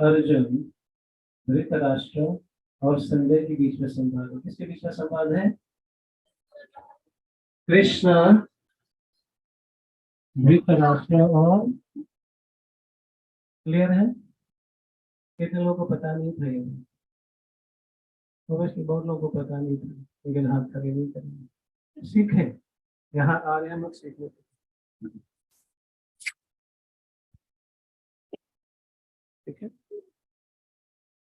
अर्जुन, धृतराष्ट्र और संजय के बीच में संवाद है। किसके बीच में संवाद है? कृष्ण, धृतराष्ट्र और, क्लियर है? कितने लोगों को पता नहीं था ये? तो वैसे बहुत लोगों को पता नहीं था, लेकिन हाथ खड़े नहीं करेंगे। सीखें, यहाँ आ रहे हैं हम लोग सीखने। ठीक है,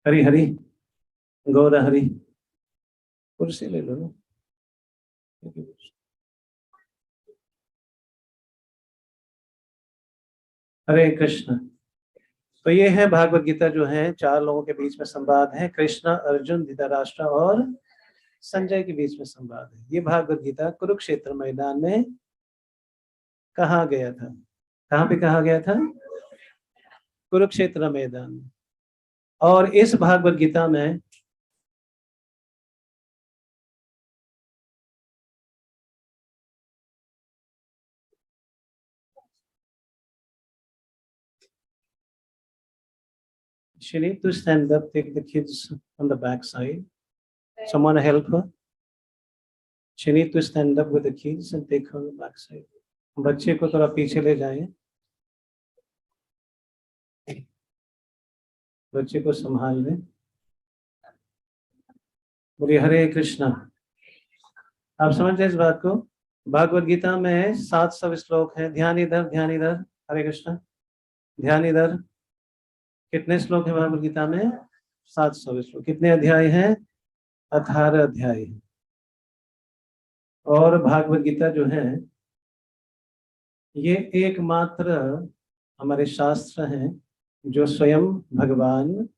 हरी हरी गौरा हरी, कुर्सी ले लो ना। हरे कृष्ण। तो ये है भागवत गीता, जो है 4 लोगों के बीच में संवाद है। कृष्ण, अर्जुन, धृतराष्ट्र और संजय के बीच में संवाद है। ये भागवत गीता कुरुक्षेत्र मैदान में कहा गया था। कहाँ पे कहा गया था? कुरुक्षेत्र मैदान में। और इस भागवत गीता में she need to stand up, take the kids on the back side. Someone help her. She need to stand up with the kids and take her on the back side. बच्चे को थोड़ा पीछे ले जाएं, बच्चे को संभाल लें। बोलिए हरे कृष्णा। आप समझ रहे इस बात को? भागवत गीता में 700 श्लोक है। ध्यान इधर, ध्यान इधर। हरे कृष्णा, ध्यान इधर। कितने श्लोक है भागवत गीता में? 700 श्लोक। कितने अध्याय हैं? 18 अध्याय। और भागवत गीता जो है ये एकमात्र हमारे शास्त्र हैं जो स्वयं भगवान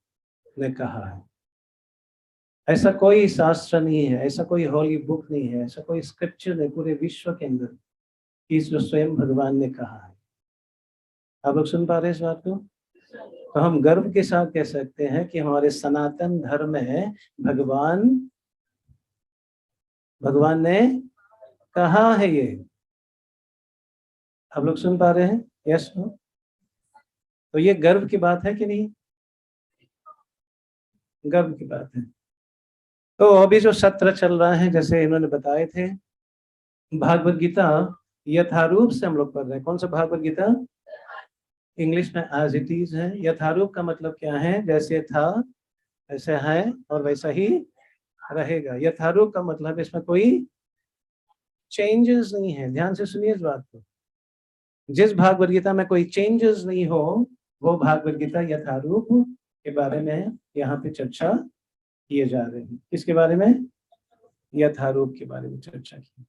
ने कहा है। ऐसा कोई शास्त्र नहीं है, ऐसा कोई होली बुक नहीं है, ऐसा कोई स्क्रिप्चर नहीं पूरे विश्व के अंदर कि जो स्वयं भगवान ने कहा है। आप लोग सुन पा रहे हैं इस बात को? तो हम गर्व के साथ कह सकते हैं कि हमारे सनातन धर्म में भगवान ने कहा है। ये आप लोग सुन पा रहे हैं? Yes no? तो ये गर्व की बात है कि नहीं? गर्व की बात है। तो अभी जो सत्र चल रहा है, जैसे इन्होंने बताए थे, भागवत गीता यथारूप से हम लोग पढ़ रहे हैं। कौन सा भागवत गीता? इंग्लिश में एज इट इज है। यथारूप का मतलब क्या है? जैसे था वैसे है और वैसा ही रहेगा। यथारूप का मतलब इसमें कोई चेंजेस नहीं है। ध्यान से सुनिए इस बात को। जिस भागवत गीता में कोई चेंजेस नहीं हो, वो भागवत गीता यथारूप के बारे में यहाँ पे चर्चा किए जा रहे हैं। किसके बारे में? यथारूप के बारे में चर्चा की।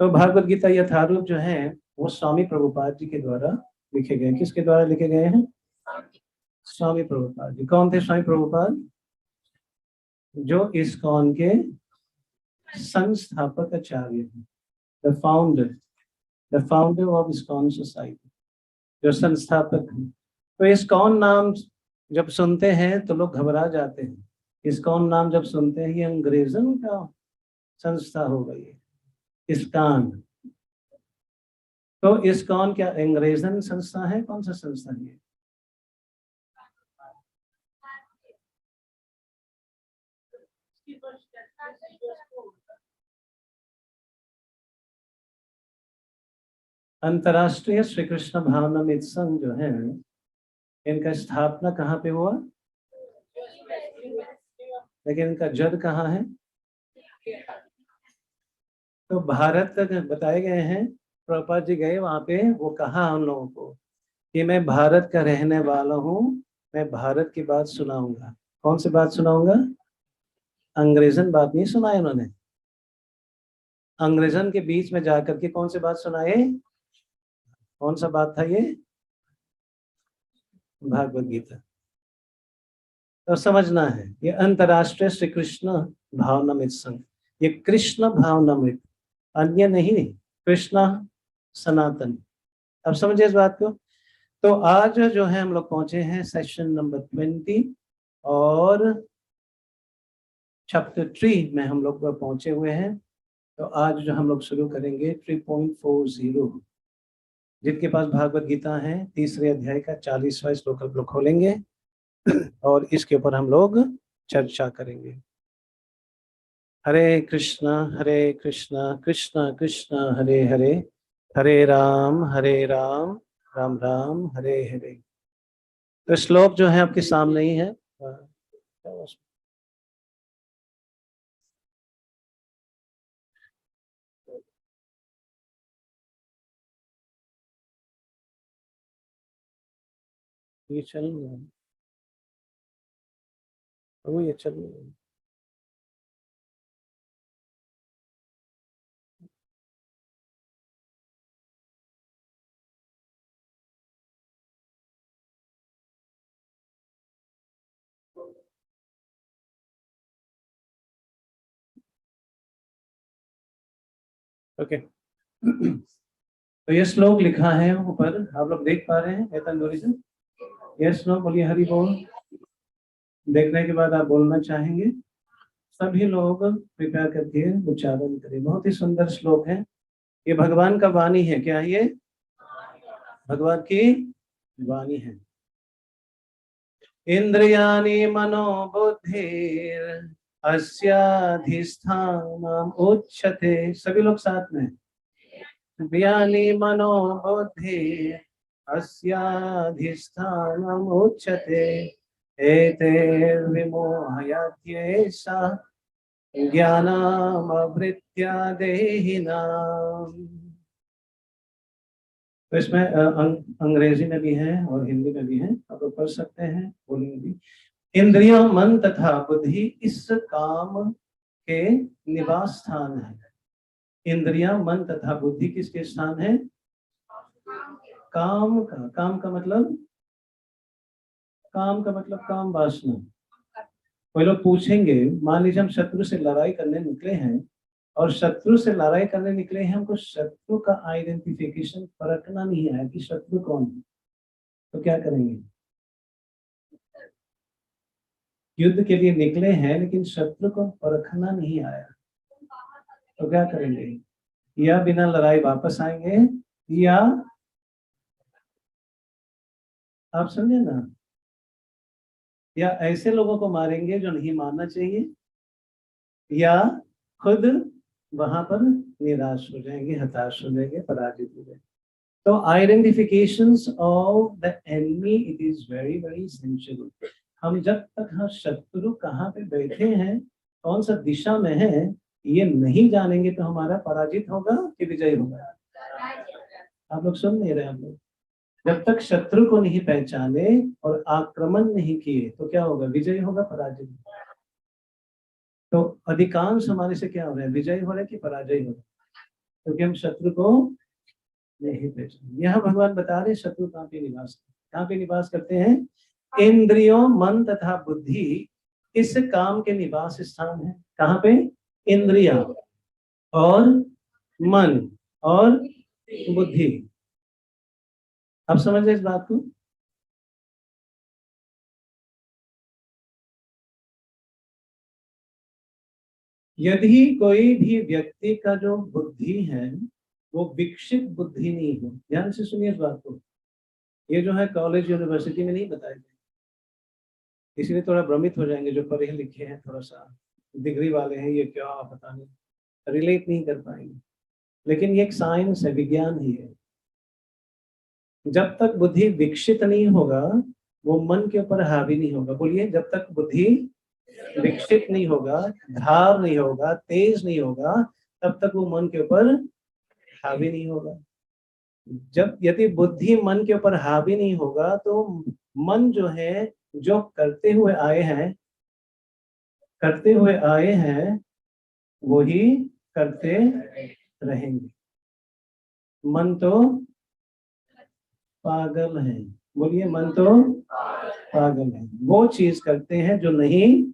तो भागवत गीता यथारूप जो है वो स्वामी प्रभुपाद जी के द्वारा लिखे गए। किसके द्वारा लिखे गए हैं? स्वामी प्रभुपाद जी। कौन थे स्वामी प्रभुपाद? जो इस्कॉन के संस्थापक आचार्य हैं, the founder of ISKCON society, जो संस्थापक हैं। तो इस्कॉन नाम जब सुनते हैं तो लोग घबरा जाते हैं। इस्कॉन नाम जब सुनते हैं, ये अंग्रेजन का संस्था हो गई है इस्कॉन। तो इस्कॉन क्या अंग्रेजन संस्था है? कौन सा संस्था है? अंतर्राष्ट्रीय श्री कृष्ण भावनामृत संघ जो है, इनका स्थापना कहाँ पे हुआ? लेकिन इनका जड़ कहाँ है? तो भारत तक बताए गए हैं। प्रभुपाद जी गए वहां पे, वो कहा उन लोगों को कि मैं भारत का रहने वाला हूँ, मैं भारत की बात सुनाऊंगा। कौन सी बात सुनाऊंगा? अंग्रेजन बात नहीं सुनाई उन्होंने। अंग्रेजन के बीच में जाकर के कौन सी बात सुनाए? कौन सा बात था ये? भागवत गीता। तो समझना है, ये अंतर्राष्ट्रीय श्री कृष्ण भावनामृत संघ, ये कृष्ण भावनामृत, अन्य नहीं, कृष्ण सनातन। अब समझिए इस बात को। तो आज जो है हम लोग पहुंचे हैं सेशन नंबर 20 और चैप्टर 3 में हम लोग पहुंचे हुए हैं। तो आज जो हम लोग शुरू करेंगे 3.40। जिनके पास भागवत गीता है, तीसरे अध्याय का 40वां श्लोक हम लोग खोलेंगे और इसके ऊपर हम लोग चर्चा करेंगे। हरे कृष्णा कृष्णा कृष्णा हरे हरे, हरे राम राम राम हरे हरे। तो श्लोक जो है आपके सामने ही है। ये चल रहा है, वो ये चल रहा है। ओके तो ये श्लोक लिखा है ऊपर, आप लोग देख पा रहे हैं एतन से? ये श्लोक बोलिए हरि बोल। देखने के बाद आप बोलना चाहेंगे। सभी लोग कृपया करके उच्चारण करें। बहुत ही सुंदर श्लोक है। ये भगवान का वाणी है। क्या ये भगवान की वाणी है? इंद्रियाणि मनोबुद्धिर अस्याधिष्ठानम उच्यते। सभी लोग साथ में। इंद्रियाणि मनोबुद्धिर अस्याधिष्ठानम उच्यते, एतैर्विमोहयत्येषा ज्ञानमवृत्य देहिनाम्। तो इसमें अंग्रेजी में भी है और हिंदी में भी है, आप लोग पढ़ सकते हैं, बोलेंगे भी। इंद्रिय, मन तथा बुद्धि इस काम के निवास स्थान है। इंद्रिया, मन तथा बुद्धि किसके स्थान है? काम का मतलब, काम वासना। कोई लोग पूछेंगे, मान लीजिए हम शत्रु से लड़ाई करने निकले हैं और शत्रु से लड़ाई करने निकले हैं, हमको शत्रु का आइडेंटिफिकेशन परखना नहीं आया कि शत्रु कौन है, तो क्या करेंगे? युद्ध के लिए निकले हैं लेकिन शत्रु को परखना नहीं आया, तो क्या करेंगे? या बिना लड़ाई वापस आएंगे, या आप समझे ना, या ऐसे लोगों को मारेंगे जो नहीं मारना चाहिए, या खुद वहां पर निराश हो जाएंगे, हताश हो जाएंगे, पराजित हो जाएंगे। तो identifications of the enemy, it is very very essential. हम जब तक हाँ शत्रु कहाँ पे बैठे हैं, कौन सा दिशा में है, ये नहीं जानेंगे तो हमारा पराजित होगा कि विजय होगा? आप लोग सुन नहीं रहे? हम लोग जब तक शत्रु को नहीं पहचाने और आक्रमण नहीं किए तो क्या होगा? विजय होगा, पराजित? तो अधिकांश हमारे से क्या हो रहा है? विजय हो रहा है कि पराजय हो रहा है? क्योंकि हम शत्रु को नहीं पहचाने। यहाँ भगवान बता रहे शत्रु कहाँ पे निवास करते हैं? इंद्रियों, मन तथा बुद्धि इस काम के निवास स्थान है। कहाँ पे? इंद्रिया और मन और बुद्धि। आप समझ रहे इस बात को? यदि कोई भी व्यक्ति का जो बुद्धि है वो विकसित बुद्धि नहीं हो, ध्यान से सुनिए इस बात को, ये जो है कॉलेज यूनिवर्सिटी में नहीं बताया गया, इसलिए थोड़ा भ्रमित हो जाएंगे जो पढ़े लिखे हैं, थोड़ा सा डिग्री वाले हैं, ये क्या पता नहीं, रिलेट नहीं कर पाएंगे। लेकिन ये एक साइंस है, विज्ञान ही है। जब तक बुद्धि विकसित नहीं होगा वो मन के ऊपर हावी नहीं होगा। बोलिए, जब तक बुद्धि विकसित नहीं होगा, धार नहीं होगा, तेज नहीं होगा, तब तक वो मन के ऊपर हावी नहीं होगा। जब यदि बुद्धि मन के ऊपर हावी नहीं होगा तो मन जो है, जो करते हुए आए हैं वही करते रहेंगे। मन तो पागल है। बोलिए, मन तो पागल है। वो चीज करते हैं जो नहीं,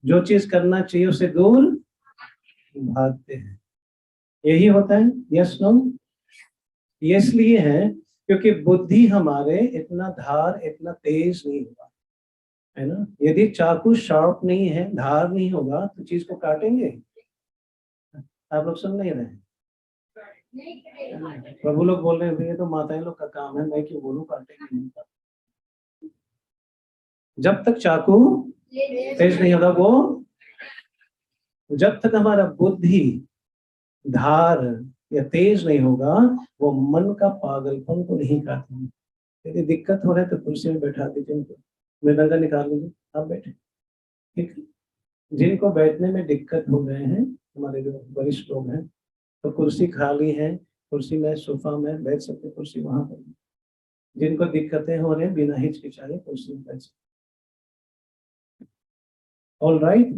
जो चीज करना चाहिए उससे दूर भागते हैं। यही होता है। Yes no? ये इसलिए है क्योंकि बुद्धि हमारे इतना धार, इतना तेज नहीं होगा, है ना। यदि चाकू शार्प नहीं है, धार नहीं होगा तो चीज को काटेंगे? आप लोग सुन नहीं रहे? प्रभु लोग बोल रहे हैं ये तो माताएं लोग का काम है, मैं क्यों बोलूं, काटेंगे नहीं। जब तक चाकू तेज नहीं होगा वो, जब तक हमारा बुद्धि धार या तेज नहीं होगा, वो मन का पागलपन को नहीं काटेंगे। यदि दिक्कत हो रहा है तो कुर्सी में बैठा दीजिए उनको, मृदंगा निकाल लीजिए, आप बैठे। ठीक है, जिनको बैठने में दिक्कत हो रहे हैं, हमारे जो वरिष्ठ लोग हैं, तो कुर्सी खाली है, कुर्सी में सोफा में बैठ सकते, कुर्सी वहां पर। जिनको दिक्कतें हो रही हैं बिना हिचकिचाए कुर्सी में बैठ सकते। ऑल राइट,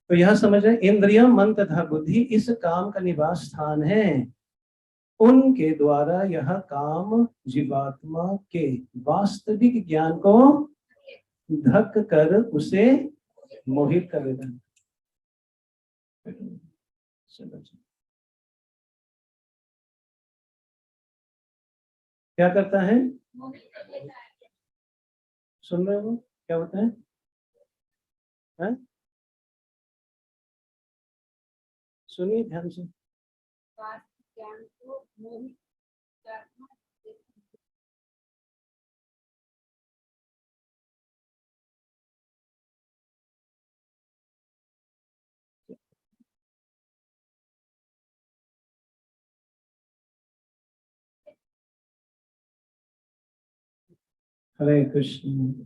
तो यह समझ रहे, इंद्रिय मन तथा बुद्धि इस काम का निवास स्थान है। उनके द्वारा यह काम जीवात्मा के वास्तविक ज्ञान को ढक कर उसे मोहित कर देता है। क्या करता है? सुन रहे हो क्या होता है? सुनिए ध्यान से। हरे कृष्ण।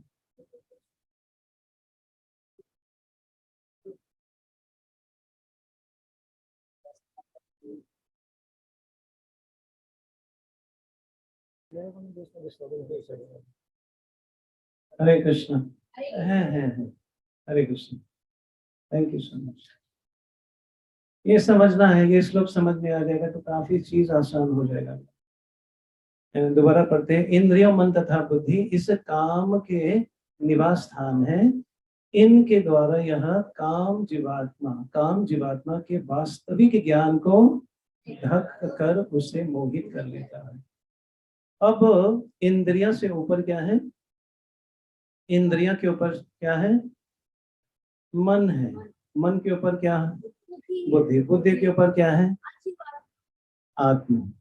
हरे कृष्ण। है Hare Krishna. Thank you so much. ये समझना है, ये श्लोक समझ में आ जाएगा तो काफी चीज आसान हो जाएगा। दोबारा पढ़ते हैं। इंद्रियों मन तथा बुद्धि इस काम के निवास स्थान है। इनके द्वारा यह काम जीवात्मा के वास्तविक ज्ञान को ढक कर उसे मोहित कर लेता है। अब इंद्रिया से ऊपर क्या है? इंद्रिया के ऊपर क्या है? मन है। मन के ऊपर क्या है? बुद्धि। बुद्धि के ऊपर क्या है? आत्मा।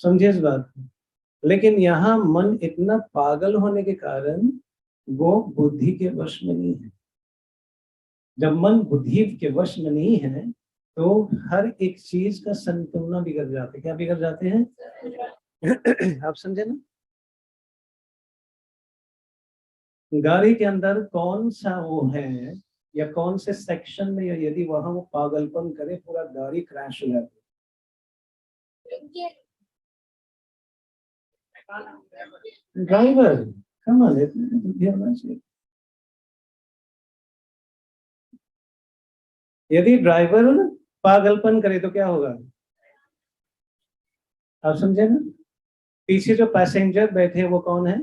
समझिए इस बात को। लेकिन यहाँ मन इतना पागल होने के कारण वो बुद्धि के वश में नहीं है। जब मन बुद्धि के वश में नहीं है तो हर एक चीज का संतुलन बिगड़ जाते। क्या बिगड़ जाते हैं? आप समझे ना? गाड़ी के अंदर कौन सा वो है या कौन से सेक्शन में, या यदि वहां वो पागलपन करे पूरा गाड़ी क्रैश हो जाती है। ड्राइवर कमाल है, बुद्धि होना चाहिए। यदि ड्राइवर पागलपन करे तो क्या होगा? आप समझे ना? पीछे जो पैसेंजर बैठे हैं वो कौन है?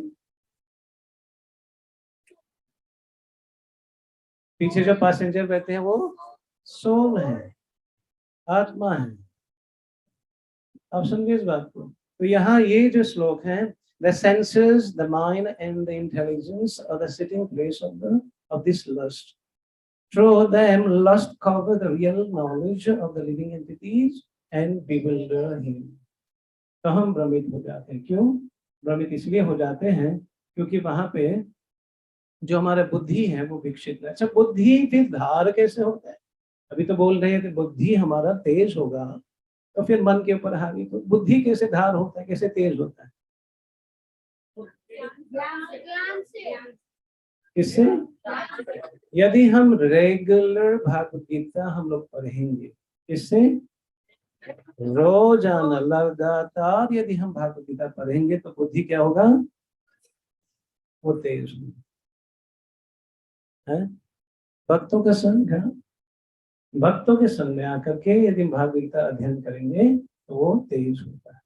पीछे जो पैसेंजर बैठे हैं वो सोल है, आत्मा है। आप समझिए इस बात को। तो यहाँ ये जो श्लोक है, the senses, the mind and the intelligence are the sitting place of this lust. Through them, lust cover the real knowledge of the living entities and bewilder him. तो हम भ्रमित हो जाते हैं। क्यों भ्रमित? इसलिए हो जाते हैं क्योंकि वहां पे जो हमारा बुद्धि है वो विकसित है। अच्छा, बुद्धि फिर धार कैसे होता है? अभी तो बोल रहे हैं कि बुद्धि हमारा तेज होगा तो फिर मन के ऊपर हावी। तो बुद्धि कैसे धार होता है, कैसे तेज होता है? किससे? यदि हम रेगुलर भागवत गीता हम लोग पढ़ेंगे, किससे? रोजाना लगातार यदि हम भागवत गीता पढ़ेंगे तो बुद्धि क्या होगा? वो तेज है। भक्तों का संग है। भक्तों के संग में आकर के यदि भागवत गीता अध्ययन करेंगे तो वो तेज होता है।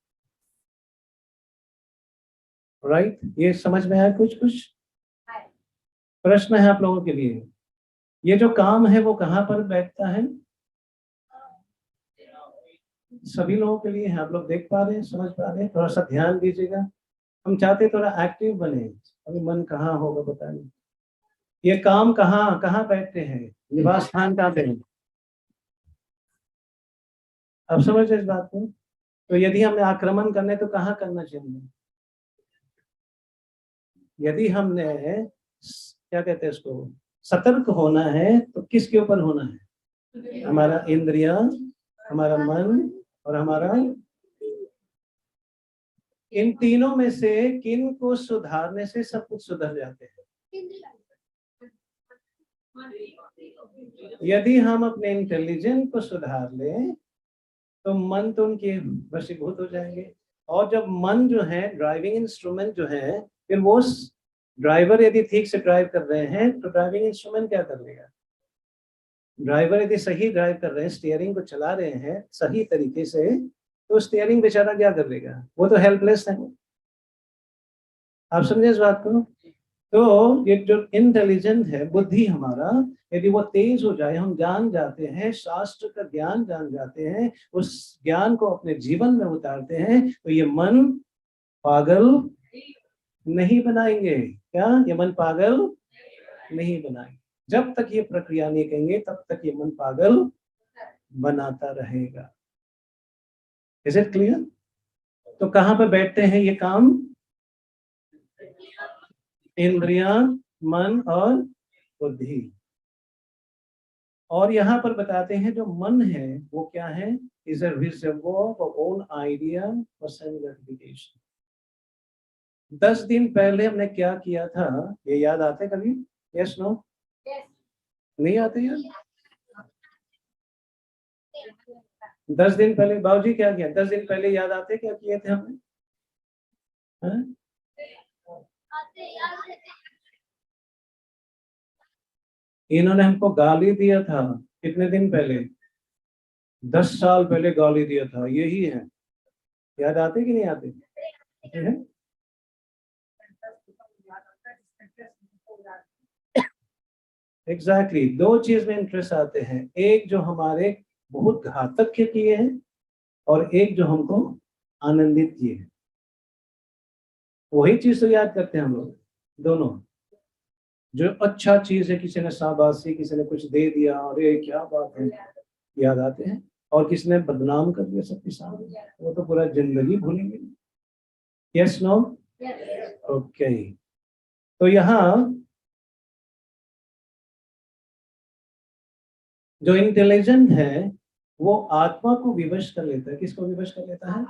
राइट, ये समझ में आया? कुछ कुछ प्रश्न है आप लोगों के लिए? ये जो काम है वो कहाँ पर बैठता है? सभी लोगों के लिए है। आप लोग देख पा रहे हैं, समझ पा रहे हैं? थोड़ा सा ध्यान दीजिएगा। हम चाहते थोड़ा एक्टिव बने। अभी मन कहाँ होगा पता नहीं। ये काम कहाँ कहाँ बैठते हैं? निवास स्थान कहाँ पे है? आप समझ रहे इस बात को? तो यदि हमें आक्रमण करना है तो कहाँ करना चाहिए? यदि हमने क्या कहते हैं उसको, सतर्क होना है तो किसके ऊपर होना है? हमारा इंद्रिया, हमारा मन और हमारा, इन तीनों में से किन को सुधारने से सब कुछ सुधर जाते हैं? यदि हम अपने इंटेलिजेंस को सुधार लें तो मन तो उनके वशीभूत हो जाएंगे। और जब मन जो है ड्राइविंग इंस्ट्रूमेंट जो है, फिर वो ड्राइवर यदि ठीक से ड्राइव कर रहे हैं तो ड्राइविंग इंस्ट्रूमेंट क्या कर लेगा? ड्राइवर यदि सही ड्राइव कर रहे हैं, स्टीयरिंग को चला रहे हैं सही तरीके से, तो स्टीयरिंग बेचारा क्या कर लेगा? वो तो हेल्पलेस है। आप समझे इस बात को? तो ये जो इंटेलिजेंट है, बुद्धि हमारा, यदि वो तेज हो जाए, हम जान जाते हैं, शास्त्र का ज्ञान जान जाते हैं, उस ज्ञान को अपने जीवन में उतारते हैं, तो ये मन पागल नहीं बनाएंगे। क्या ये मन पागल नहीं बनाएंगे? जब तक ये प्रक्रिया नहीं कहेंगे तब तक ये मन पागल बनाता रहेगा। Is it clear? तो कहाँ पे बैठते हैं ये काम? इंद्रियां, मन और बुद्धि। और यहाँ पर बताते हैं जो मन है वो क्या है? Is a reservoir of own idea और सेल्फ ग्रेटिफिकेशन। 10 दिन पहले हमने क्या किया था, ये याद आते कभी? Yes no? नहीं आते यार? 10 दिन पहले बाबूजी क्या किया? 10 दिन पहले याद आते क्या किए थे हमने? हाँ? इन्होंने हमको गाली दिया था कितने दिन पहले? 10 साल पहले गाली दिया था, यही है। याद आते कि नहीं आते? एग्जैक्टली दो चीज में इंटरेस्ट आते हैं, एक जो हमारे बहुत घातक के किए हैं और एक जो हमको आनंदित किए हैं। वही चीज तो याद करते हैं हम लोग, दोनों। जो अच्छा चीज है, किसी ने शाबाशी, किसी ने कुछ दे दिया, अरे क्या बात है, याद आते हैं। और किसी ने बदनाम कर दिया सबके सामने, वो तो पूरा जिंदगी भूलेंगे। Yes no? ओके। तो यहाँ जो इंटेलिजेंट है वो आत्मा को विवश कर लेता है। किसको विवश कर लेता है?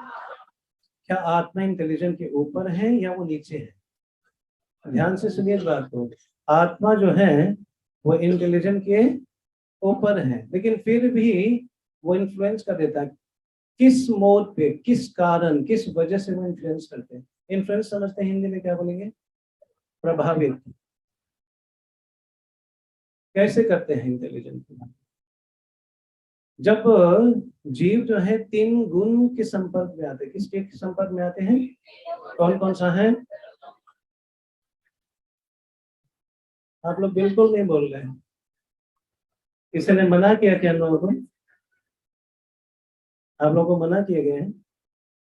क्या आत्मा इंटेलिजेंट के ऊपर है या वो नीचे है? ध्यान से सुनिए इस बात को। आत्मा जो है वो इंटेलिजेंट के ऊपर है, लेकिन फिर भी वो इन्फ्लुएंस कर देता है। किस मोड पे, किस कारण, किस वजह से वो इन्फ्लुएंस करते हैं? इन्फ्लुएंस समझते हैं हिंदी में क्या बोलेंगे? प्रभावित। कैसे करते हैं इंटेलिजेंट? जब जीव जो है 3 गुण के संपर्क में आते हैं, किसके संपर्क में आते हैं? कौन कौन सा है? आप लोग बिल्कुल नहीं बोल रहे हैं। किसी ने मना किया क्या लोगों को? आप लोगों को मना किए गए हैं?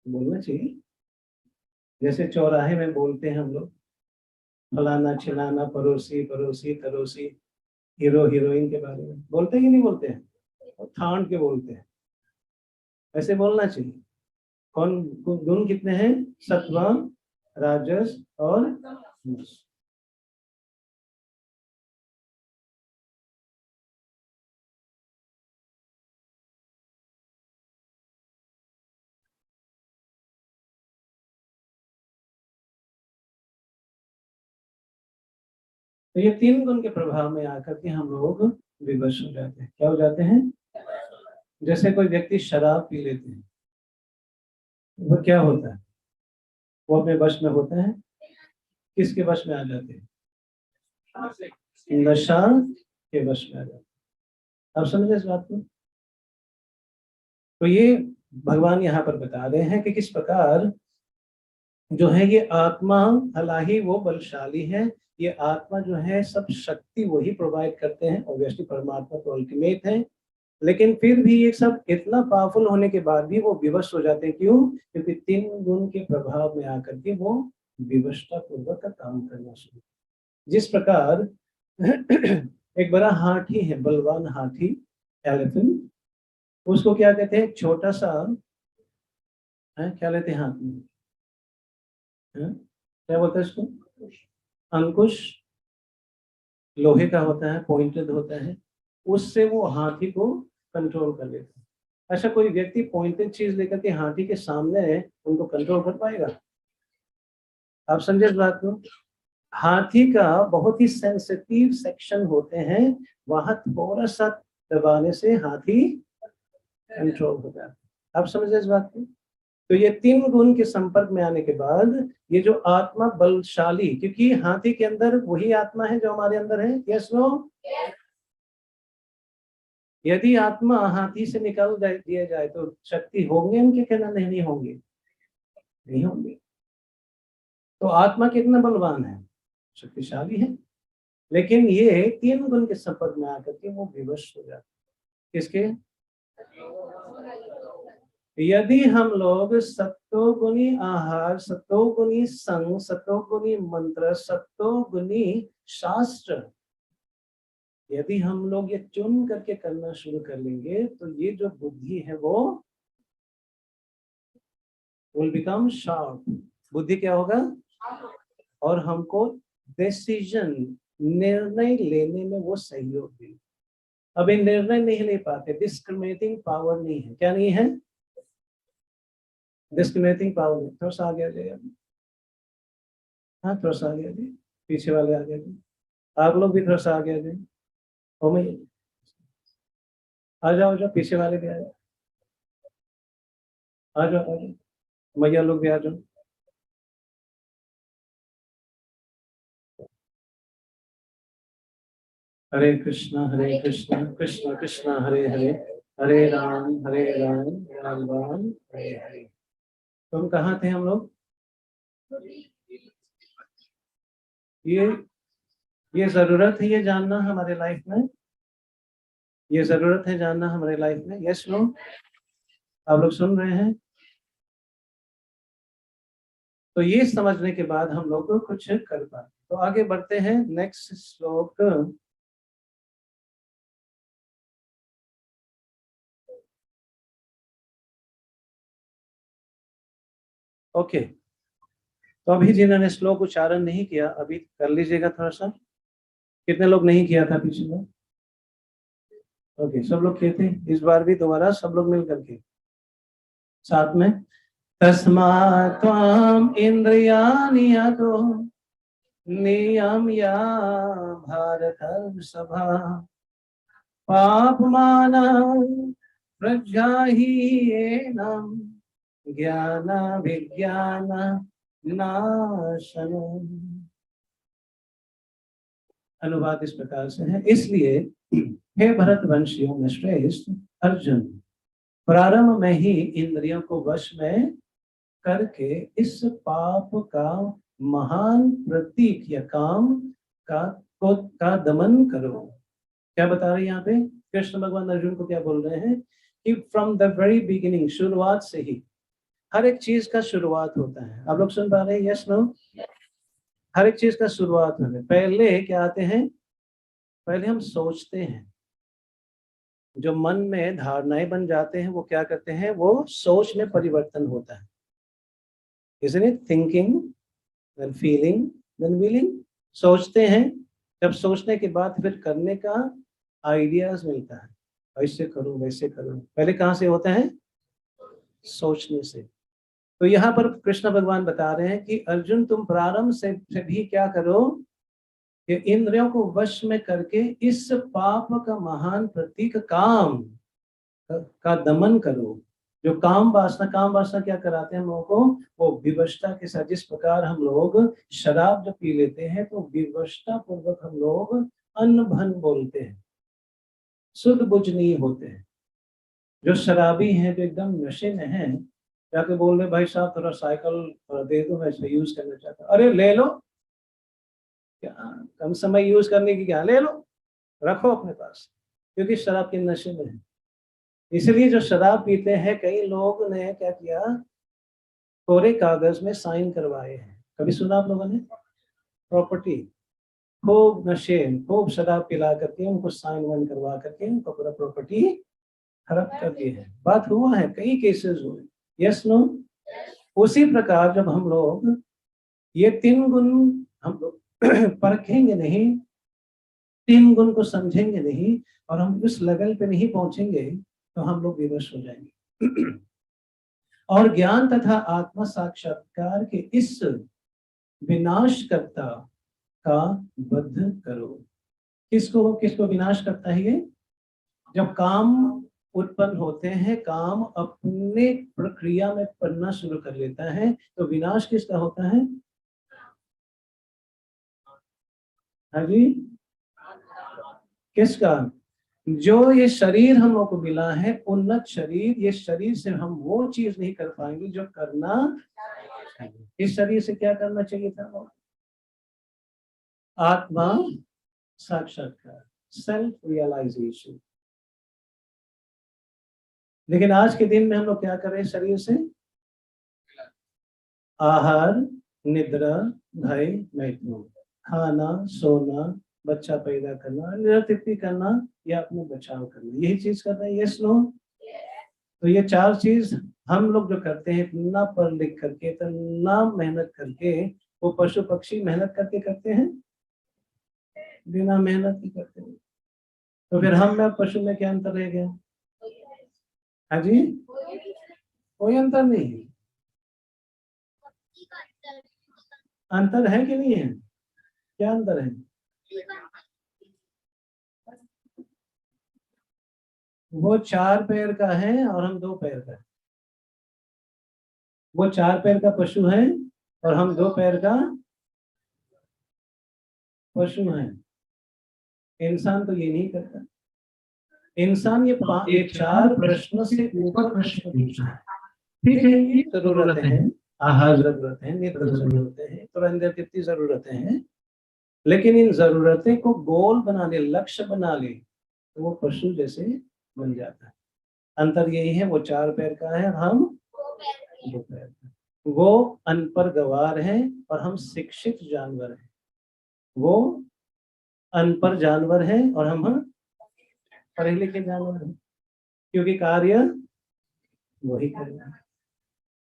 बोलना चाहिए। जैसे चौराहे में बोलते हैं हम लोग, फलाना छिलाना, पड़ोसी पड़ोसी तड़ोसी, हीरो हीरोइन के बारे में बोलते हैं कि नहीं बोलते हैं? और ठाण के बोलते हैं। ऐसे बोलना चाहिए। कौन गुण कितने हैं? सत्व, राजस और तमस। तो ये 3 गुण के प्रभाव में आकर के हम लोग विवश हो जाते हैं। क्या हो जाते हैं? जैसे कोई व्यक्ति शराब पी लेते हैं, वो क्या होता है? वो अपने वश में होता है। किसके वश में आ जाते हैं? नशा के वश में आ जाते हैं। आप समझे इस बात को? तो ये भगवान यहाँ पर बता रहे हैं कि किस प्रकार जो है ये आत्मा, हालांकि वो बलशाली है, ये आत्मा जो है सब शक्ति वही प्रोवाइड करते हैं, ऑब्वियसली परमात्मा तो अल्टीमेट है, लेकिन फिर भी ये सब इतना पावरफुल होने के बाद भी वो विवश हो जाते हैं। क्यों? क्योंकि 3 गुण के प्रभाव में आकर के वो विवशता पूर्वक का काम करना शुरू। जिस प्रकार एक बड़ा हाथी है, बलवान हाथी, एलिफेंट, उसको क्या कहते हैं? छोटा सा है, क्या लेते हैं हाथ में? है? क्या बोलते हैं इसको? अंकुश। लोहे का होता है, पॉइंटेड होता है, उससे वो हाथी को कंट्रोल कर लेता है। अच्छा, कोई व्यक्ति पॉइंटेड चीज लेकर के हाथी के सामने उनको कंट्रोल कर पाएगा? आप समझे इस बात को? हाथी का बहुत ही सेंसिटिव सेक्शन होते हैं, वहां थोड़ा सा दबाने से हाथी कंट्रोल हो जाता है। आप समझे इस बात को? तो ये तीन गुण के संपर्क में आने के बाद ये जो आत्मा बलशाली, क्योंकि हाथी के अंदर वही आत्मा है जो हमारे अंदर है। Yes no? यदि आत्मा हाथी से निकाल दिया जाए तो शक्ति होंगे उनके, कहना नहीं होंगे? नहीं होंगे। तो आत्मा कितना बलवान है, शक्तिशाली है, लेकिन ये तीन गुण के संपर्क में आकर के वो विवश हो जाते। किसके? यदि हम लोग सत्वगुणी आहार, सत्वगुणी संग, सत्वगुणी मंत्र, सत्वगुणी शास्त्र, यदि हम लोग ये चुन करके करना शुरू कर लेंगे तो ये जो बुद्धि है वो will become sharp। बुद्धि क्या होगा? और हमको डिसीजन, निर्णय लेने में वो सहयोग देगी। अभी निर्णय नहीं ले पाते, डिस्क्रिमिनेटिंग पावर नहीं है। क्या नहीं है? डिस्क्रिमिनेटिंग पावर नहीं। थोड़ा सा आगे आ जाइए। हाँ, थोड़ा सा आगे आ जाइए, पीछे वाले आगे आ जाइए, आप लोग भी थोड़ा सा आगे आ जाइए। ओ मैं आ जाओ, पीछे वाले भी आ जाओ, आ जाओ, मैया लोग भी आ जाओ। हरे कृष्णा कृष्ण कृष्ण हरे हरे, हरे राम राम राम हरे हरे। तो हम कहाँ थे हम लोग? ये जरूरत है ये जानना हमारे लाइफ में, ये जरूरत है जानना हमारे लाइफ में। Yes no? आप लोग सुन रहे हैं? तो ये समझने के बाद हम लोग को कुछ कर पाए। तो आगे बढ़ते हैं, नेक्स्ट श्लोक। ओके, तो अभी जिन्होंने श्लोक उच्चारण नहीं किया अभी कर लीजिएगा थोड़ा सा। कितने लोग नहीं किया था पिछले बार? ओके, सब लोग किए थे। इस बार भी दोबारा सब लोग मिल करके साथ में। तस्मात् त्वाम इंद्रियाणि अतो नियम्य भारतर्षभा पापमानं प्रज्ञाहीनम् ज्ञान विज्ञान नाशनम्। अनुवाद इस प्रकार से है। इसलिए हे भरतवंशियों में श्रेष्ठ अर्जुन, प्रारंभ में ही इंद्रियों को वश में करके इस पाप का महान प्रतीक या काम का दमन करो। क्या बता रहे हैं यहाँ पे कृष्ण भगवान? अर्जुन को क्या बोल रहे हैं कि फ्रॉम द वेरी बिगिनिंग, शुरुआत से ही हर एक चीज का शुरुआत होता है। आप लोग सुन पा रहे हैं? Yes no? हर एक चीज का शुरुआत होता है। पहले क्या आते हैं? पहले हम सोचते हैं, जो मन में धारणाएं बन जाते हैं वो क्या करते हैं? वो सोच में परिवर्तन होता है। Isn't it? Thinking, then feeling, then willing। सोचते हैं, जब सोचने के बाद फिर करने का आइडियाज मिलता है, ऐसे करूं वैसे करूं। पहले कहाँ से होता है? सोचने से। तो यहाँ पर कृष्ण भगवान बता रहे हैं कि अर्जुन तुम प्रारंभ से भी क्या करो कि इंद्रियों को वश में करके इस पाप का महान प्रतीक काम का दमन करो। जो काम वासना क्या कराते हैं हम लोगों को? वो विवशता के साथ, जिस प्रकार हम लोग शराब जब पी लेते हैं तो विवशता पूर्वक हम लोग अन्न भन बोलते हैं, शुद्ध बुझ नहीं होते हैं। जो शराबी हैं, जो एकदम नशे में हैं, जाके बोल रहे भाई साहब थोड़ा साइकिल दे दो, मैं इसे यूज करना चाहता हूँ। अरे ले लो, क्या कम समय यूज करने की, क्या ले लो, रखो अपने पास, क्योंकि शराब के नशे में है। इसलिए जो शराब पीते हैं, कई लोग ने क्या किया, कोरे कागज में साइन करवाए हैं। कभी सुना आप लोगों ने? प्रॉपर्टी, खूब नशे, खूब शराब पिला करके उनको साइन वाइन करवा करके उनको पूरा प्रॉपर्टी खराब कर दी है। बात हुआ है, कई केसेस हुए। Yes no? उसी प्रकार जब हम लोग ये 3 गुण हम लोग परखेंगे नहीं, 3 गुण को समझेंगे नहीं, और हम उस लेवल पे नहीं पहुंचेंगे, तो हम लोग विवश हो जाएंगे। और ज्ञान तथा आत्मा साक्षात्कार के इस विनाशकर्ता का वध करो। किसको किसको विनाश करता है ये? जब काम उत्पन्न होते हैं, काम अपने प्रक्रिया में पड़ना शुरू कर लेता है, तो विनाश किसका होता है? हाँ जी, किसका? जो ये शरीर हम लोग को मिला है, उन्नत शरीर, ये शरीर से हम वो चीज नहीं कर पाएंगे जो करना चाहिए। इस शरीर से क्या करना चाहिए था? आत्मा साक्षात्कार, सेल्फ रियलाइजेशन। लेकिन आज के दिन में हम लोग क्या कर रहे हैं? शरीर से आहार, निद्रा, भय, मैथुन, खाना, सोना, बच्चा पैदा करना, निरतृप्ति करना या अपने बचाव करना, यही चीज कर रहे हैं। Yes no? तो ये 4 चीज हम लोग जो करते हैं, इतना पढ़ लिख करके, इतना मेहनत करके, वो पशु पक्षी मेहनत करके करते हैं? बिना मेहनत ही करते हैं। तो फिर हम में पशु में क्या अंतर रह गया? हाँ जी, कोई अंतर नहीं है। अंतर है कि नहीं है? क्या अंतर है? वो 4 पैर का है और हम 2 पैर का है। वो 4 पैर का पशु है और हम 2 पैर का पशु है। इंसान तो ये नहीं करता। इंसान ये 4 प्रश्नों से ऊपर प्रश्न पूछता है। ठीक है, ये जरूरतें हैं, आहार जरूरतें हैं, निद्रा जरूरतें हैं, तुरंत कितनी जरूरतें हैं, लेकिन इन जरूरतें को गोल बना ले, लक्ष्य बना ले, तो वो पशु जैसे बन जाता है। अंतर यही है, वो 4 पैर का है, हम 2 पैर का। वो अनपढ़ गवार है और हम शिक्षित जानवर हैं। वो अनपढ़ जानवर है और हम पढ़े लिखे जानवर हैं, क्योंकि कार्य वही करेगा।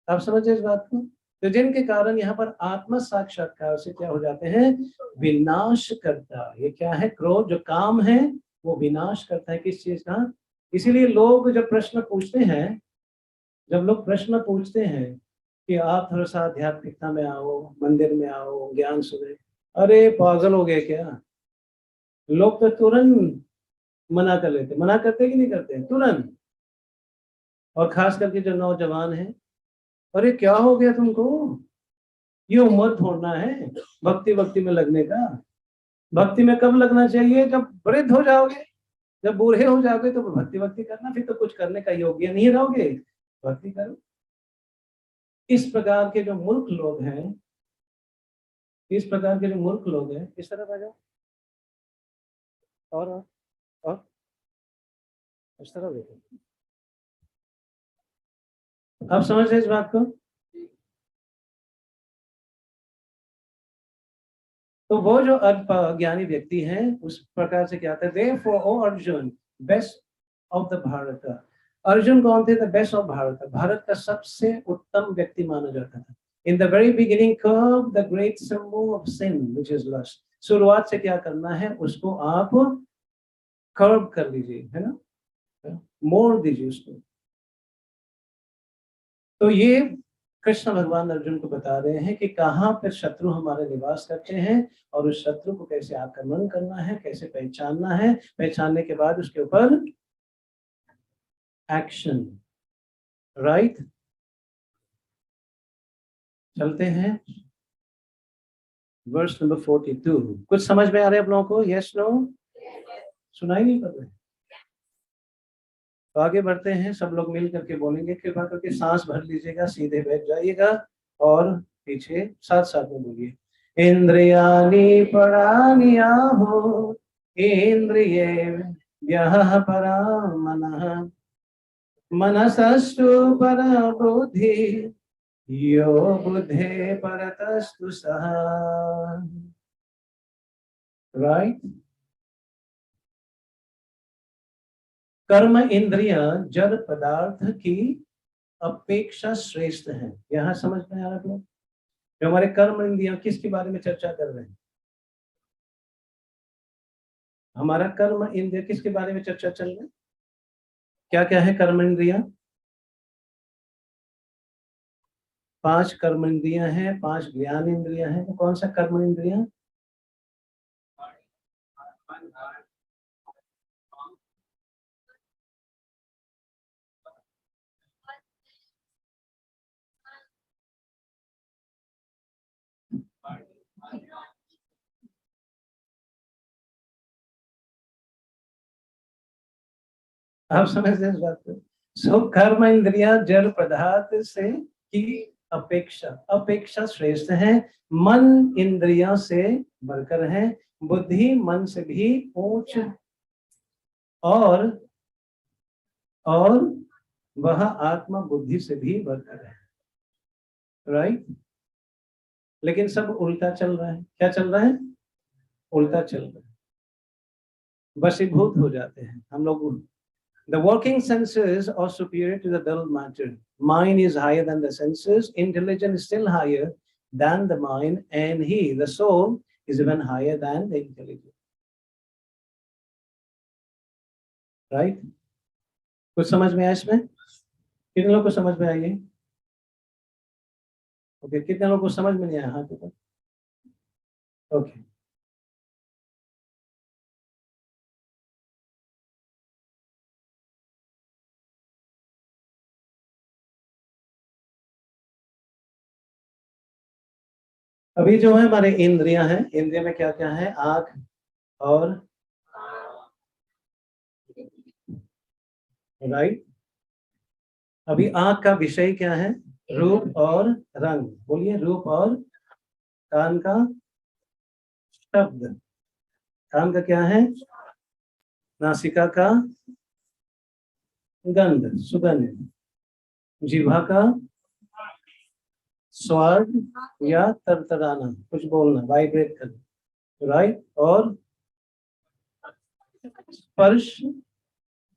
आप समझे इस बात को? तो जिनके कारण यहाँ पर आत्म साक्षात्कार से क्या हो जाते हैं? विनाश करता। ये क्या है? क्रोध, जो काम है वो विनाश करता है। किस चीज का? इसीलिए लोग जब प्रश्न पूछते हैं, जब लोग प्रश्न पूछते हैं कि आप थोड़ा सा आध्यात्मिकता में आओ, मंदिर में आओ, ज्ञान सुने, अरे पागल हो गए क्या? लोग तो तुरंत मना कर लेते। मना करते कि नहीं करते? तुरंत। और खास करके जो नौजवान है, अरे क्या हो गया तुमको? ये उम्र छोड़ना है भक्ति भक्ति में लगने का। भक्ति में कब लगना चाहिए? जब वृद्ध हो जाओगे, जब बूढ़े हो जाओगे तो भक्ति भक्ति करना, फिर तो कुछ करने का योग्य नहीं रहोगे, भक्ति करो। इस प्रकार के जो मूर्ख लोग हैं, इस प्रकार के जो मूर्ख लोग हैं, इस तरफ आ जाओ, और इस तरफ देखो। आप समझ रहे इस बात को? तो वो जो अज्ञानी व्यक्ति है, उस प्रकार से क्या आता है? Therefore, O Arjun, best of the Bharat. Arjun कौन थे? The best of Bharat. Bharat का सबसे उत्तम व्यक्ति माना जाता था। In the very beginning curb the great symbol of sin which is lust. शुरुआत से क्या करना है? उसको आप कर्व कर लीजिए, है ना, मोड़ दीजिए उसको। तो ये कृष्ण भगवान अर्जुन को बता रहे हैं कि कहाँ पर शत्रु हमारे निवास करते हैं और उस शत्रु को कैसे आक्रमण करना है, कैसे पहचानना है, पहचानने के बाद उसके ऊपर एक्शन। राइट, चलते हैं वर्स नंबर 42। कुछ समझ में आ रहा है आप लोगों को? Yes no? सुनाई नहीं पड़ रहा है? तो आगे बढ़ते हैं, सब लोग मिल करके बोलेंगे। कृपा करके सांस भर लीजिएगा, सीधे बैठ जाइएगा और पीछे साथ साथ में बोलिए। इंद्रियाणि पराणि आहो, इंद्रियेभ्यः परा मनः, मनसस्तु परा बुद्धि, यो बुद्धे परतस्तु सः। राइट। कर्म इंद्रियां जड़ पदार्थ की अपेक्षा श्रेष्ठ है। यहाँ समझ में आ रहा है? जो हमारे कर्म इंद्रियां किसके बारे में चर्चा कर रहे हैं? हमारा कर्म इंद्रिय किसके बारे में चर्चा चल रहा है? क्या क्या है कर्म इंद्रियां? 5 कर्म इंद्रियां हैं, 5 ज्ञान इंद्रियां हैं। तो कौन सा कर्म इंद्रियां? आप समझते हैं इस बात को? सो कर्म इंद्रियां जड़ पदार्थ से की अपेक्षा अपेक्षा श्रेष्ठ है। मन इंद्रियों से बढ़कर है। बुद्धि मन से भी ऊंच और और वह आत्मा बुद्धि से भी बढ़कर है। राइट? लेकिन सब उल्टा चल रहा है। क्या चल रहा है? उल्टा चल रहा है। वशीभूत हो जाते हैं हम लोग। The working senses are superior to the dull matter. Mind is higher than the senses. Intelligence is still higher than the mind, and he, the soul, is even higher than the intelligence. Right? कुछ समझ में आया इसमें? कितने लोगों को समझ में आई है? ओके, कितने लोगों को समझ में नहीं आया? हाँ, तो ओके। अभी जो है हमारे इंद्रियां हैं, इंद्रिय में क्या क्या है? आंख और राइट। अभी आंख का विषय क्या है? रूप और रंग। बोलिए, रूप और कान का शब्द। कान का क्या है? नासिका का गंध, सुगंध। जीवा का स्वाद या तरतराना, कुछ बोलना, वाइब्रेट करना। राइट? और स्पर्श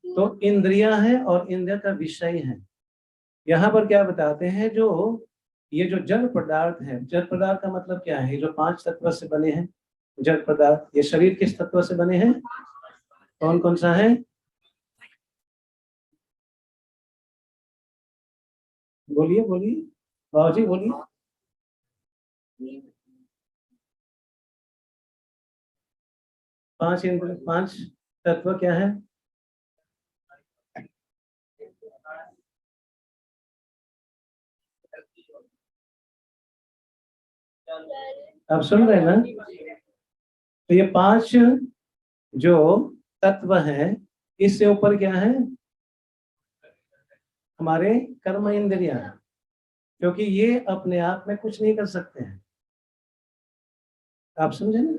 तो इंद्रियां हैं और इंद्रिया का विषय है। यहाँ पर क्या बताते हैं? जो ये जो जड़ पदार्थ है, जड़ पदार्थ का मतलब क्या है? जो 5 तत्व से बने हैं जड़ पदार्थ। ये शरीर किस तत्व से बने हैं? कौन कौन सा है? बोलिए बोलिए, बाबूजी बोलिए। 5 इंद्र, 5 तत्व क्या है? आप सुन रहे हैं ना? तो ये 5 जो तत्व हैं, इससे ऊपर क्या है? हमारे कर्म इंद्रियां। क्योंकि ये अपने आप में कुछ नहीं कर सकते हैं। आप समझे ना?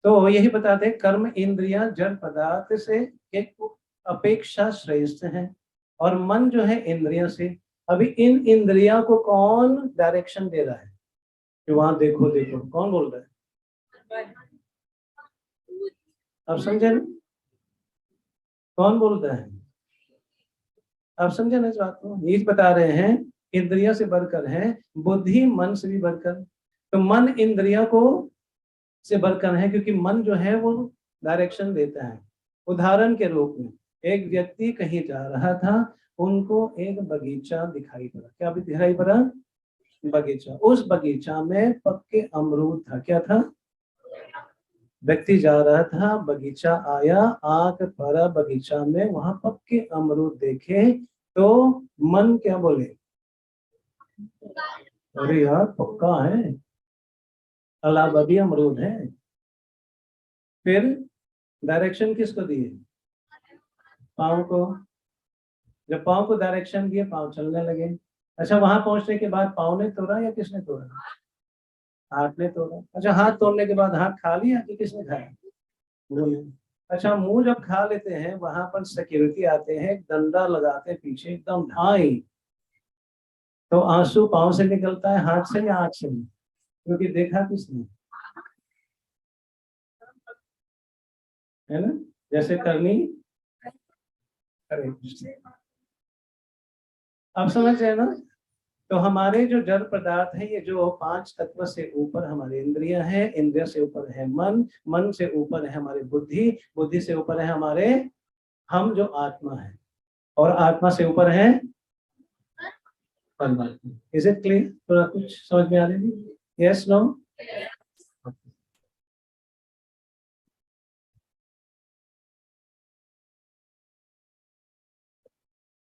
तो यही बताते हैं कर्म इंद्रियां जड़ पदार्थ से एक अपेक्षा श्रेष्ठ है, और मन जो है इंद्रियों से। अभी इन इंद्रियों को कौन डायरेक्शन दे रहा है कि वहां देखो देखो? कौन बोल रहा है? आप समझे ना? कौन बोल रहा है? आप समझे ना इस बात को? ये बता रहे हैं इंद्रियों से बढ़कर है, बुद्धि मन से भी बढ़कर। तो मन इंद्रियों को से बढ़कर है, क्योंकि मन जो है वो डायरेक्शन देता है। उदाहरण के रूप में, एक व्यक्ति कहीं जा रहा था, उनको एक बगीचा दिखाई पड़ा। क्या भी दिखाई पड़ा? बगीचा। उस बगीचा में पक्के अमरूद था। क्या था? व्यक्ति जा रहा था, बगीचा आया, आंख पड़ा बगीचा में, वहां पक्के अमरूद देखे, तो मन क्या बोले? अरे यार, पक्का है, अलाहाबादी अमरूद है। फिर डायरेक्शन किसको दिए? पाँव को। जब पाँव को डायरेक्शन दिए, पाँव चलने लगे। अच्छा, वहां पहुंचने के बाद पाँव ने तोड़ा या किसने तोड़ा? हाथ ने तोड़ा। अच्छा, हाथ तोड़ने के बाद हाथ खा लिया कि किसने खाया? मुंह ने। अच्छा, मुंह जब खा लेते हैं, वहां पर सिक्योरिटी आते हैं, डंडा लगाते हैं पीछे एकदम ढाई। तो आंसू पाँव से निकलता है, हाथ से या आंख से? क्योंकि देखा किसने? है ना? जैसे करनी। अरे आप समझ रहे हैं ना? तो हमारे जो जड़ पदार्थ है, ये जो 5 तत्व से ऊपर हमारे इंद्रियां हैं, इंद्रिय से ऊपर है मन, मन से ऊपर है हमारी बुद्धि, बुद्धि से ऊपर है हमारे हम जो आत्मा है, और आत्मा से ऊपर है परमात्मा। Is it clear? थोड़ा कुछ समझ में आ रही है? Yes, no?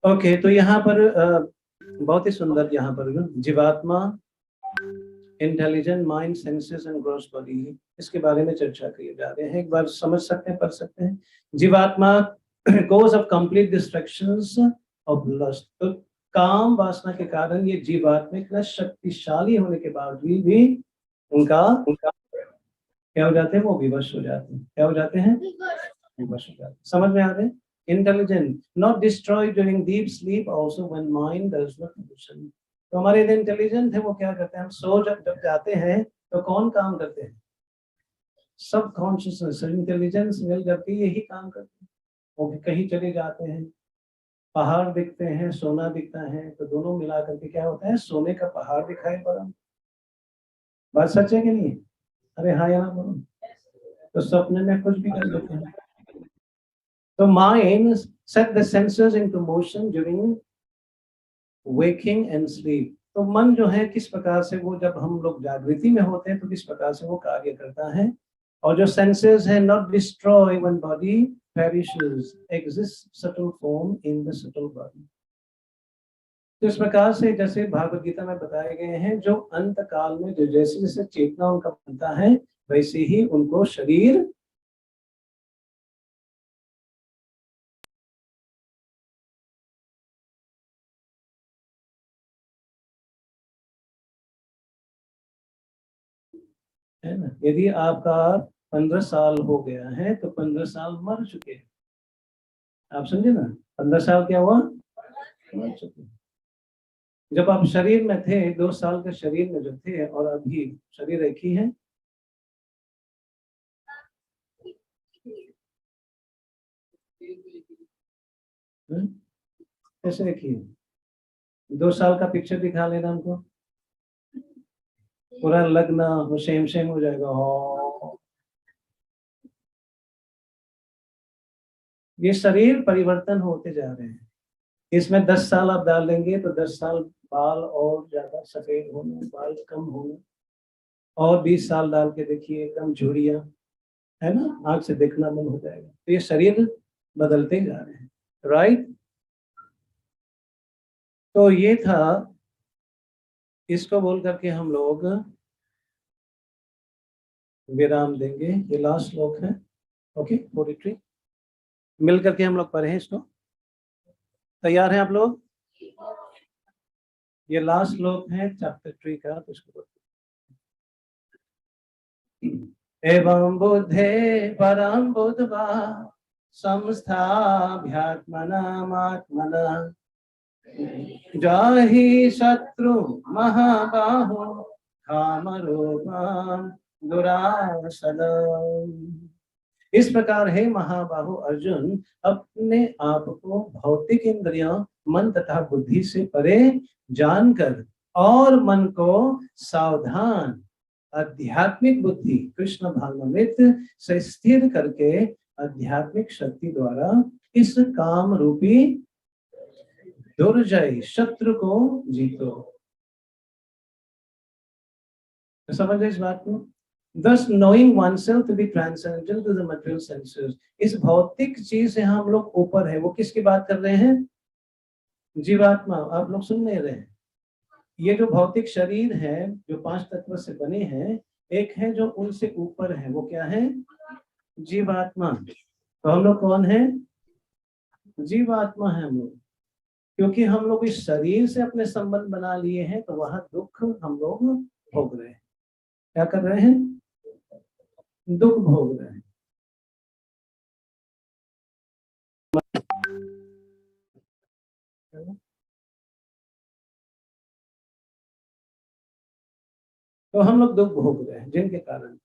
ओके, तो यहाँ पर बहुत ही सुंदर, यहाँ पर जीवात्मा, intelligent mind, senses and gross body, इसके बारे में चर्चा किए जा रहे हैं। एक बार समझ सकते हैं, पढ़ सकते हैं। जीवात्मा cause of complete distractions of lust, तो काम वासना के कारण ये जीवात्मा इतना शक्तिशाली होने के बावजूद भी उनका उनका क्या हो जाते हैं? वो विवश हो जाते हैं। क्या हो जाते हैं? विवश हो जाते हैं। समझ में आ रहे हैं? Intelligent not destroy during deep sleep also when mind does not function. तो हमारे जो इंटेलिजेंट है वो क्या करते हैं? हम सो जब जब जाते हैं तो कौन काम करते हैं? सब कॉन्शियसनेस, इंटेलिजेंस मिल करके यही काम करते हैं। वो कहीं चले जाते हैं, पहाड़ दिखते हैं, सोना दिखता है, तो दोनों मिला करके क्या होता है? सोने का पहाड़ दिखाई पड़ा। बात सच है कि नहीं? अरे हाँ या ना बोलो। तो सपने में कुछ भी कर लेते हैं। तो mind set the senses into motion during waking and sleep. तो मन जो है किस प्रकार से, वो जब हम लोग जागृति में होते हैं तो किस प्रकार से वो कार्य करता है। और जो सेंसेस है, not destroy when body perishes, exist subtle form in the subtle body. तो इस प्रकार से जैसे भागवत गीता में बताए गए हैं, जो अंत काल में जो जैसे जैसे चेतना उनका बनता है, वैसे ही उनको शरीर है ना। यदि आपका 15 साल हो गया है तो 15 साल मर चुके हैं। आप समझे ना? 15 साल क्या हुआ? मर चुके। जब आप शरीर में थे, 2 साल के शरीर में जब थे, और अभी शरीर एक ही है। कैसे एक ही है? 2 साल का पिक्चर दिखा लेना हमको, पूरा लगना वो सेम सेम हो जाएगा। हो, ये शरीर परिवर्तन होते जा रहे हैं। इसमें 10 साल आप डाल देंगे तो 10 साल बाल और ज्यादा सफेद होने, बाल कम होने। और 20 साल डाल के देखिए, एकदम झुर्रियां, है ना, आंख से देखना बंद हो जाएगा। तो ये शरीर बदलते जा रहे हैं। राइट? तो ये था, इसको बोल करके हम लोग विराम देंगे। ये लास्ट श्लोक है। ओके, पोइट्री मिल करके हम लोग पढ़े इसको। तैयार हैं आप लोग? ये लास्ट श्लोक है चैप्टर 3 का, तो इसको एवं बुद्धे परम बुद्धवा संस्थाभ्यात्मनामात्मना जाहि शत्रु महाबाहो कामरूपम दुरासदम्। इस प्रकार है महाबाहु अर्जुन, अपने आप को भौतिक इंद्रियों, मन तथा बुद्धि से परे जानकर, और मन को सावधान आध्यात्मिक बुद्धि कृष्ण भावनामृत से स्थिर करके आध्यात्मिक शक्ति द्वारा इस काम रूपी दुर्जय शत्रु को जीतो। समझ इस बात को? Thus knowing oneself to be transcendental to the material senses, इस भौतिक चीज से हम लोग ऊपर है। वो किसकी बात कर रहे हैं? जीवात्मा। आप लोग सुन नहीं रहे हैं? ये जो भौतिक शरीर है, जो 5 तत्व से बने हैं, एक है जो उनसे ऊपर है, वो क्या है? जीवात्मा। तो हम लोग कौन है? जीवात्मा है हम लोग। क्योंकि हम लोग इस शरीर से अपने संबंध बना लिए हैं, तो वहां दुख हम लोग भोग रहे हैं। क्या कर रहे हैं? दुख भोग रहे हैं। तो हम लोग दुख भोग रहे हैं, जिनके कारण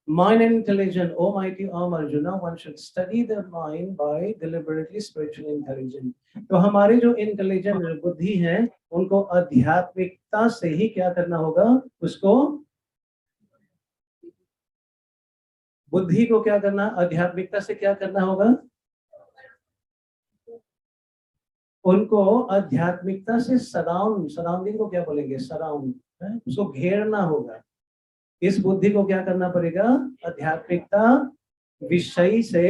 Mind and intelligence, O mighty Arjuna, one should study the mind by deliberately spiritual intelligence. तो हमारे जो इंटेलिजेंट बुद्धि है उनको आध्यात्मिकता से ही क्या करना होगा, उसको बुद्धि को क्या करना, आध्यात्मिकता से क्या करना होगा, उनको आध्यात्मिकता से सराउंडिंग को क्या बोलेंगे, सराउंड, उसको घेरना होगा। इस बुद्धि को क्या करना पड़ेगा, आध्यात्मिकता विषय से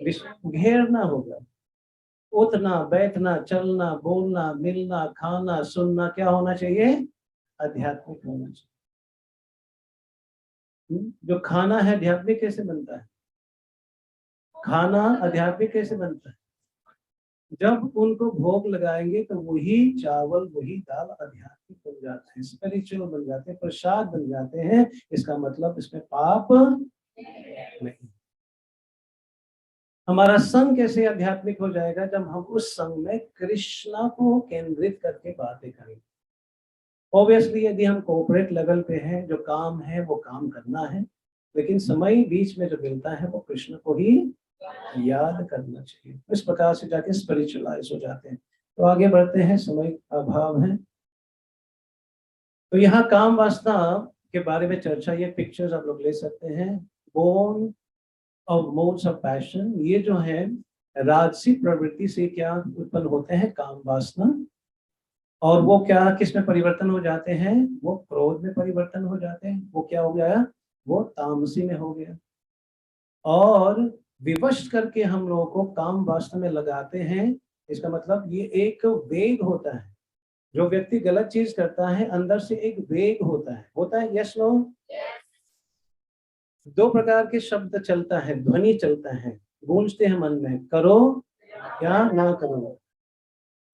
घेरना होगा। उठना बैठना चलना बोलना मिलना खाना सुनना क्या होना चाहिए, आध्यात्मिक होना चाहिए। जो खाना है आध्यात्मिक कैसे बनता है, खाना आध्यात्मिक कैसे बनता है, जब उनको भोग लगाएंगे तो वही चावल वही दाल आध्यात्मिक बन जाते हैं, स्पिरिचुअल बन जाते हैं, प्रसाद बन जाते हैं। इसका मतलब इसमें पाप नहीं। हमारा संग कैसे आध्यात्मिक हो जाएगा, जब हम उस संग में कृष्णा को केंद्रित करके बातें करेंगे। ऑब्वियसली यदि हम कॉर्पोरेट लेवल पे हैं, जो काम है वो काम करना है, लेकिन समय बीच में जो मिलता है वो कृष्ण को ही याद करना चाहिए। इस प्रकार से जाके स्पिरिचुअलाइज हो जाते हैं। तो आगे बढ़ते हैं, समय अभाव है। तो यहाँ काम वासना के बारे में चर्चा, ये पिक्चर्स आप लोग ले सकते हैं। Born of modes of passion, ये जो है राजसी प्रवृत्ति से क्या उत्पन्न होते हैं, काम वासना, और वो क्या किस में परिवर्तन हो जाते हैं, वो क्रोध में परिवर्तन हो जाते हैं। वो क्या हो गया, वो तामसी में हो गया। और विवश करके हम लोगों को काम वासना में लगाते हैं। इसका मतलब ये एक वेग होता है, जो व्यक्ति गलत चीज करता है अंदर से एक वेग होता है यस नो। दो प्रकार के शब्द चलता है, ध्वनि चलता है, गूंजते हैं मन में, करो या ना करो।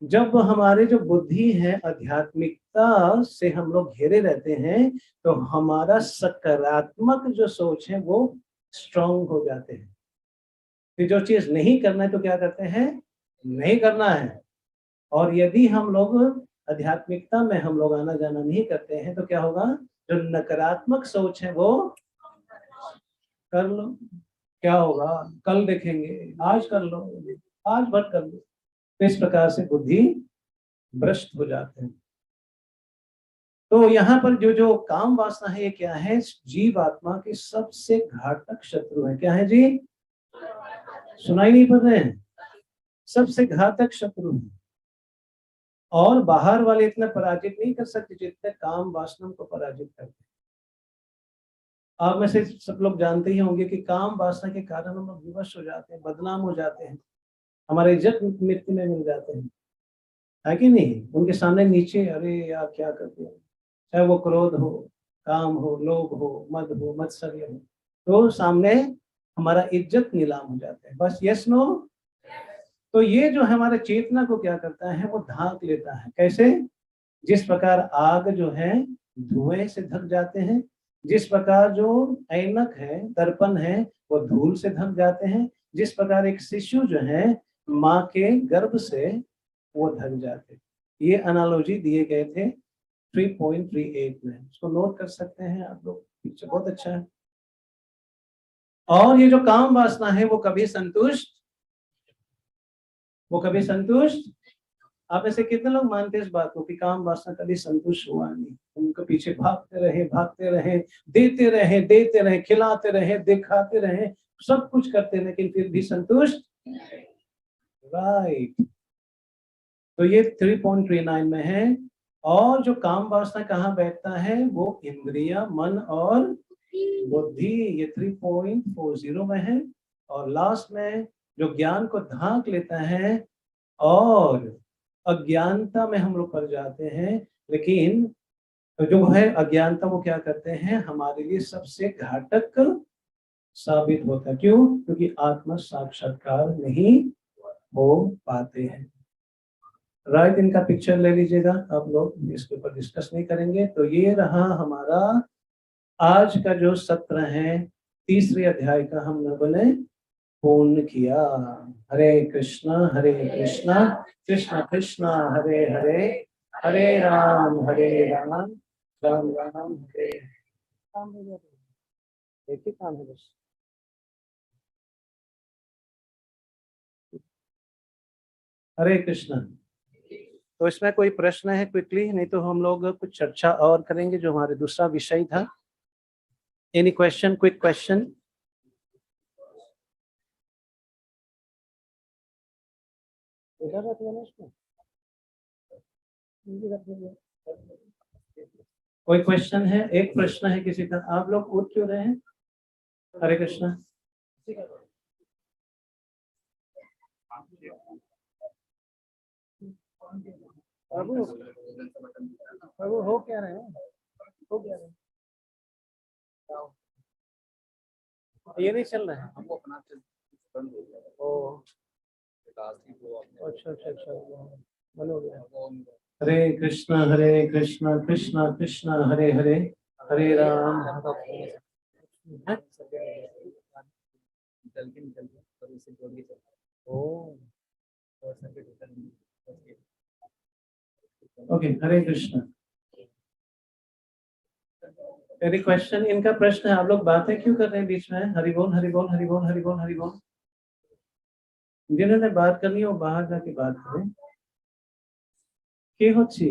जब हमारे जो बुद्धि है आध्यात्मिकता से हम लोग घेरे रहते हैं, तो हमारा सकारात्मक जो सोच है वो स्ट्रांग हो जाते हैं। कि जो चीज नहीं करना है तो क्या करते हैं, नहीं करना है। और यदि हम लोग आध्यात्मिकता में हम लोग आना जाना नहीं करते हैं तो क्या होगा, जो नकारात्मक सोच है वो कर लो, क्या होगा कल देखेंगे, आज कर लो, आज भर कर लो। तो इस प्रकार से बुद्धि भ्रष्ट हो जाते हैं। तो यहाँ पर जो जो काम वासना है ये क्या है, जीव आत्मा के सबसे घातक शत्रु है। क्या है जी, सुनाई नहीं पड़ रहे हैं, सबसे घातक शत्रु है। और बाहर वाले इतना पराजित नहीं कर सकते जितने काम वासना को पराजित करते। आप में से सब लोग जानते ही होंगे कि काम वासना के कारण हम लोग विवश हो जाते हैं, बदनाम हो जाते हैं, हमारे इज्जत मिट्टी में मिल जाते हैं, है कि नहीं। उनके सामने नीचे, अरे यार क्या करते हैं, चाहे वो क्रोध हो, काम हो, लोभ हो, मद हो, मत्सर्य हो, तो सामने हमारा इज्जत नीलाम हो जाता है। बस यस नो। तो ये जो हमारे चेतना को क्या करता है, वो ढांक लेता है। कैसे, जिस प्रकार आग जो है धुएं से ढक जाते हैं, जिस प्रकार जो ऐनक है, दर्पण है, वो धूल से ढक जाते हैं, जिस प्रकार एक शिशु जो है माँ के गर्भ से वो ढक जाते हैं। ये एनालॉजी दिए गए थे 3.38 में, उसको नोट कर सकते हैं आप लोग, पिक्चर बहुत अच्छा है। और ये जो काम वासना है वो कभी संतुष्ट, आप ऐसे कितने लोग मानते हैं इस बात को कि काम वासना कभी संतुष्ट हुआ नहीं, उनके पीछे भागते रहे, देते रहे, खिलाते रहे, दिखाते रहे, सब कुछ करते रहे, लेकिन फिर भी संतुष्ट, राइट। तो ये 3.39 में है। और जो काम वासना कहाँ बैठता है, वो इंद्रिया, मन और बुद्धि, ये 3.40 में है। और लास्ट में जो ज्ञान को ढांक लेता है और अज्ञानता में हम लोग पड़ जाते हैं। लेकिन जो है अज्ञानता, वो क्या करते हैं, हमारे लिए सबसे घातक साबित होता है। क्यों, क्योंकि आत्म साक्षात्कार नहीं हो पाते हैं। राइट, इनका पिक्चर ले लीजिएगा आप लोग, इसके ऊपर डिस्कस नहीं करेंगे। तो ये रहा हमारा आज का जो सत्र है, तीसरे अध्याय का हम लोगों ने पूर्ण किया। हरे कृष्णा कृष्ण कृष्ण हरे हरे, हरे राम राम राम हरे एक ही काम है बस। हरे कृष्णा। तो इसमें कोई प्रश्न है क्विकली, नहीं तो हम लोग कुछ चर्चा और करेंगे जो हमारे दूसरा विषय था। Any question, quick question? इधर रख लेना इसको। कोई क्वेश्चन है? एक प्रश्न है किसी का? आप लोग उठ क्यों रहे हैं? हरे कृष्णा। प्रभु प्रभु हो क्या रहे हैं? हो क्या रहे हैं? ये नहीं चल रहा है हमको अपना। ओ अच्छा अच्छा अच्छा, बंद हो गया। हरे कृष्णा कृष्णा कृष्णा हरे हरे, हरे राम। ओके, हरे कृष्णा। यदि क्वेश्चन, इनका प्रश्न है, आप लोग बातें क्यों कर रहे हैं बीच में? हरि बोल हरि बोल हरि बोल हरि बोल हरि बोल। जिन्होंने बात करनी है वो बाहर जाके बात करें। के होची